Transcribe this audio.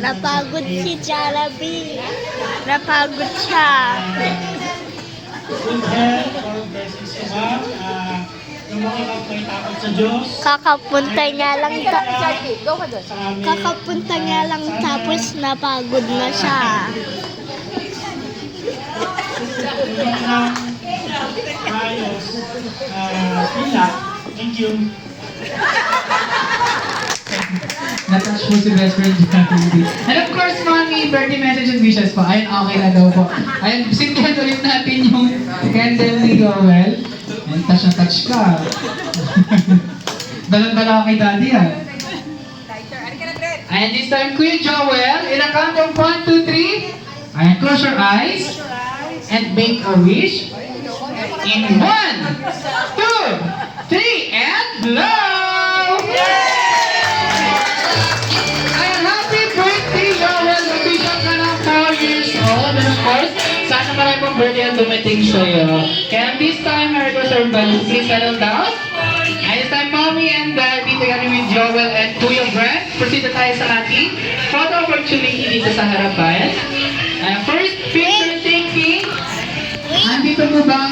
Napagod si Jollibee. Napagod siya. Good health or blessings to ma'am. Yung mga may takot sa Diyos. Kakapunta niya lang Go ka doon. Sa aming Kakapunta niya lang tapos napagod na siya. ayos. Pila. Thank you. Natouch po si best friend Jollibee. And of course, mommy, birthday message and wishes po. Ayun, okay na daw po. Ayun, sindihan ulit natin yung candle ni Joel. Ayun, touch na touch ka. Dalang-dala ka kay daddy, ah. And this time, Kuya Joel, in a count of 1, 2, 3. Ayun, close your eyes. And make a wish. In 1, 2, 3, and blow! And happy birthday, Joel! Official ka ng 4 years old. And of course, sana marami pong birthday ang dumating sa'yo. Kaya this time, Merry Christmas, everybody. Please settle down. And this time, Mommy and Daddy, together with Joel and Kuya Brent, proceed na tayo sa ating photo opportunity dito sa harapan. First picture taking. Andito po ba